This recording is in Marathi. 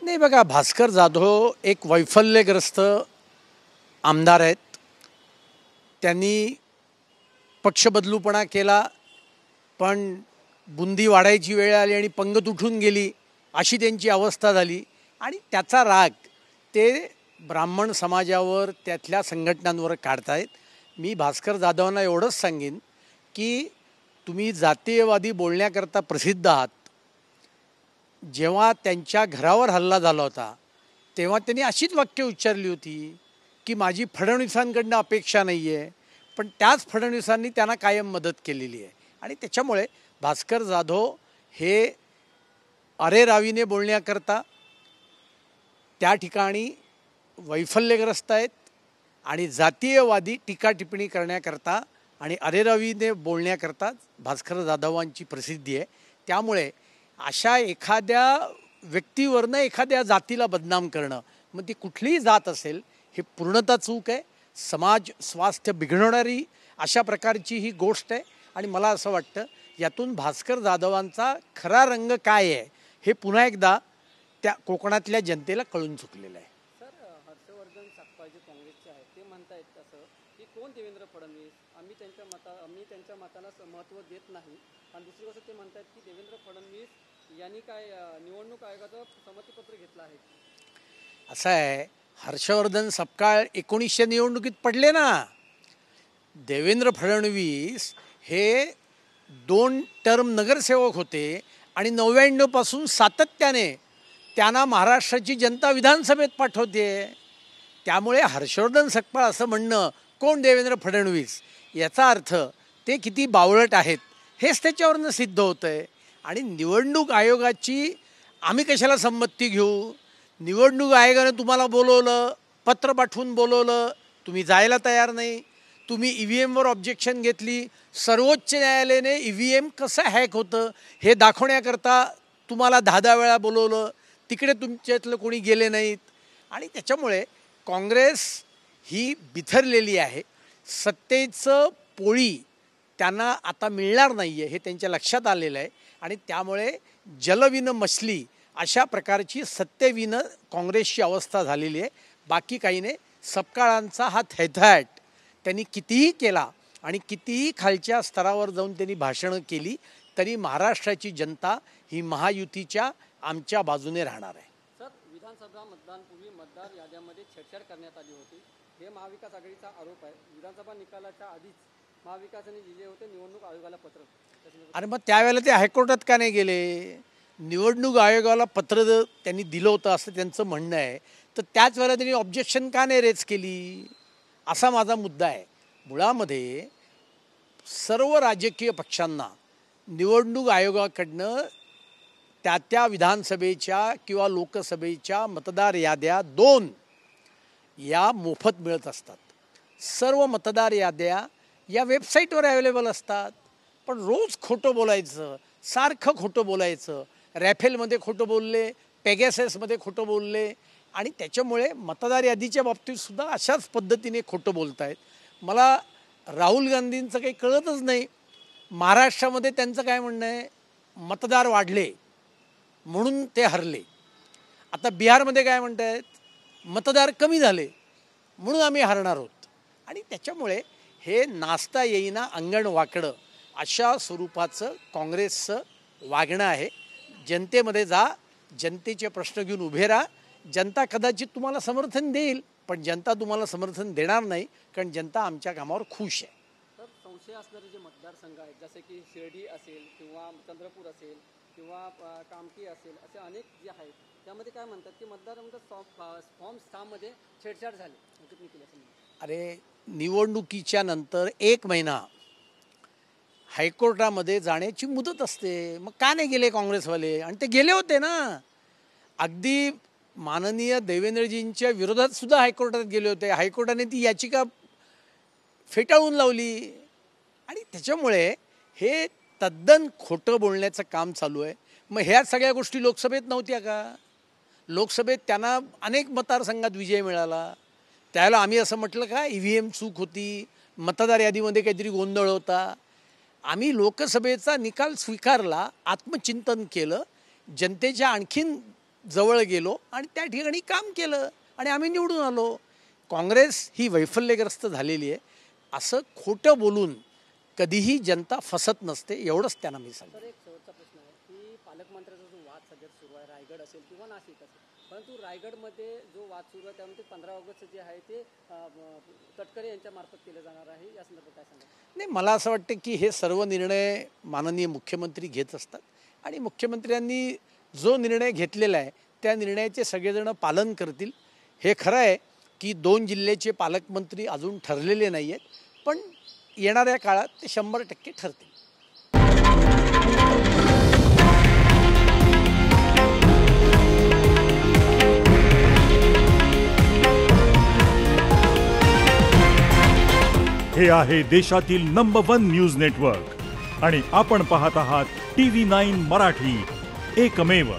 नाही बघा, भास्कर जाधव एक वैफल्यग्रस्त आमदार आहेत. त्यांनी पक्ष बदलूपणा केला, पण बुंदी वाढायची वेळ आली आणि पंगत उठून गेली, अशी त्यांची अवस्था झाली. आणि त्याचा राग ते ब्राह्मण समाजावर, त्यातल्या संघटनांवर काढतायत. मी भास्कर जाधवांना एवढंच सांगेन की तुम्ही जातीयवादी बोलण्याकरता प्रसिद्ध आहात. जेव्हा त्यांच्या घरावर हल्ला झाला होता तेव्हा त्यांनी अशीच वाक्य उच्चारली होती की माझी फडणवीसांकडनं अपेक्षा नाही आहे, पण त्याच फडणवीसांनी त्यांना कायम मदत केलेली आहे. आणि त्याच्यामुळे भास्कर जाधव हे अरेरावीने बोलण्याकरता त्या ठिकाणी वैफल्यग्रस्त आहेत आणि जातीयवादी टीका टिप्पणी करण्याकरता आणि अरेरावीने बोलण्याकरता भास्कर जाधवांची प्रसिद्धी आहे. त्यामुळे अशा एखाद्या व्यक्तीवरनं एखाद्या जातीला बदनाम करणं, मग ती कुठलीही जात असेल, हे पूर्णतः चूक आहे. समाज स्वास्थ्य बिघडवणारी अशा प्रकारची ही गोष्ट आहे. आणि मला असं वाटतं यातून भास्कर जाधवांचा खरा रंग काय आहे हे पुन्हा एकदा त्या कोकणातल्या जनतेला कळून चुकलेलं आहे. सर, हर्षवर्धन सकपाळ जे काँग्रेसचे आहेत ते म्हणतायत असं की कोण देवेंद्र फडणवीस, आम्ही त्यांच्या मताला महत्त्व देत नाही. आणि दुसरी गोष्ट ते म्हणतात की देवेंद्र फडणवीस यांनी काय निवडणूक आयोगाचं संमतीपत्र घेतलं आहे. असं आहे, हर्षवर्धन सपकाळ 1900 निवडणुकीत पडले ना. देवेंद्र फडणवीस हे 2 टर्म नगरसेवक होते आणि 99 पासून सातत्याने त्यांना महाराष्ट्राची जनता विधानसभेत पाठवते. त्यामुळे हर्षवर्धन सकपाळ असं म्हणणं कोण देवेंद्र फडणवीस, याचा अर्थ ते किती बावळट आहेत हेच त्याच्यावरनं सिद्ध होतं आहे. आणि निवडणूक आयोगाची आम्ही कशाला संमती घेऊ? निवडणूक आयोगानं तुम्हाला बोलवलं, पत्र पाठवून बोलवलं, तुम्ही जायला तयार नाही. तुम्ही EVMवर ऑब्जेक्शन घेतली. सर्वोच्च न्यायालयाने EVM कसं हॅक होतं हे दाखवण्याकरता तुम्हाला 10-10 वेळा बोलवलं, तिकडे तुमच्यातलं कोणी गेले नाहीत. आणि त्याच्यामुळे काँग्रेस ही बिथरलेली आहे. सत्तेचं पोळी त्यांना आता मिळणार नाही आहे हे त्यांच्या लक्षात आलेलं आहे. आणि त्यामुळे जलविनं मछली अशा प्रकारची सत्तेविनं काँग्रेसची अवस्था झालेली आहे. बाकी काही नाही. सपकाळांचा हा थैथाट त्यांनी कितीही केला आणि कितीही खालच्या स्तरावर जाऊन त्यांनी भाषणं केली तरी महाराष्ट्राची जनता ही महायुतीच्या आमच्या बाजूने राहणार आहे. सर, विधानसभा मतदानपूर्वी मतदार याद्यांमध्ये छेडछाड करण्यात आली होती, हे महाविकास आघाडीचा आरोप आहे. विधानसभा निकालाच्या आधीच महाविकासाने दिले होते निवडणूक आयोगाला पत्र. अरे मग त्यावेळेला ते हायकोर्टात का नाही गेले? निवडणूक आयोगाला पत्र त्यांनी दिलं होतं असं त्यांचं म्हणणं आहे, तर त्याच वेळेला त्यांनी ऑब्जेक्शन का नाही रेज केली, असा माझा मुद्दा आहे. मुळामध्ये सर्व राजकीय पक्षांना निवडणूक आयोगाकडनं त्या विधानसभेच्या किंवा लोकसभेच्या मतदार याद्या 2 या मोफत मिळत असतात. सर्व मतदार याद्या या वेबसाईटवर अवेलेबल असतात. पण रोज खोटं बोलायचं, सारखं खोटं बोलायचं, रॅफेलमध्ये खोटं बोलले, पेगॅससमध्ये खोटं बोलले आणि त्याच्यामुळे मतदार यादीच्या बाबतीतसुद्धा अशाच पद्धतीने खोटं बोलत आहेत. मला राहुल गांधींचं काही कळतच नाही. महाराष्ट्रामध्ये त्यांचं काय म्हणणं आहे, मतदार वाढले म्हणून ते हरले. आता बिहारमध्ये काय म्हणत आहेत, मतदार कमी झाले म्हणून आम्ही हरणार आहोत. आणि त्याच्यामुळे हे नाचता येईना अंगण वाकडं अशा स्वरूपाचं काँग्रेसचं वागणं आहे. जनतेमध्ये जा, जनतेचे प्रश्न घेऊन उभे राहा. जनता कदाचित तुम्हाला समर्थन देईल, पण जनता तुम्हाला समर्थन देणार नाही, कारण जनता आमच्या कामावर खुश आहे. तर संशय असणारे जे मतदारसंघ आहेत, जसे की शिर्डी असेल किंवा चंद्रपूर असेल किंवा कामठी असेल, असे अनेक जे आहेत, त्यामध्ये काय म्हणतात की मतदारांमध्ये फॉर्म 6 मध्ये छेडछाड झाली. अरे, निवडणुकीच्या नंतर 1 महिना हायकोर्टामध्ये जाण्याची मुदत असते. मग का नाही गेले काँग्रेसवाले? आणि ते गेले होते ना. अगदी माननीय देवेंद्रजींच्या विरोधात सुद्धा हायकोर्टात गेले होते. हायकोर्टाने ती याचिका फेटाळून लावली. आणि त्याच्यामुळे हे तद्दन खोटं बोलण्याचं काम चालू आहे. मग ह्या सगळ्या गोष्टी लोकसभेत नव्हत्या का? लोकसभेत त्यांना अनेक मतदारसंघात विजय मिळाला. त्यावेळेला आम्ही असं म्हटलं का EVM चूक होती, मतदार यादीमध्ये काहीतरी गोंधळ होता? आम्ही लोकसभेचा निकाल स्वीकारला, आत्मचिंतन केलं, जनतेच्या आणखीन जवळ गेलो आणि त्या ठिकाणी काम केलं आणि आम्ही निवडून आलो. काँग्रेस ही वैफल्यग्रस्त झालेली आहे असं खोटं बोलून कधीही जनता फसत नसते, एवढंच त्यांना मी सांगतो. तर एक शेवटचा प्रश्न आहे की पालकमंत्र्याचा जो वाद सध्या सुरू आहे, रायगड असेल किंवा नाशिक असेल, परंतु रायगडमध्ये जो वाद सुरू आहे त्यामध्ये 15 ऑगस्ट जे आहे ते तटकरे यांच्या मार्फत केलं जाणार आहे, या संदर्भात काय सांगा? नाही, मला असं वाटतं की हे सर्व निर्णय माननीय मुख्यमंत्री घेत असतात आणि मुख्यमंत्र्यांनी जो निर्णय घेतलेला आहे त्या निर्णयाचे सगळेजण पालन करतील. हे खरं आहे की 2 जिल्ह्याचे पालकमंत्री अजून ठरलेले नाही आहेत, पण येणाऱ्या काळात ते 100% ठरतील. हे आहे देशातील नंबर 1 न्यूज नेटवर्क आणि आपण पाहत आहात TV9 मराठी, एकमेव.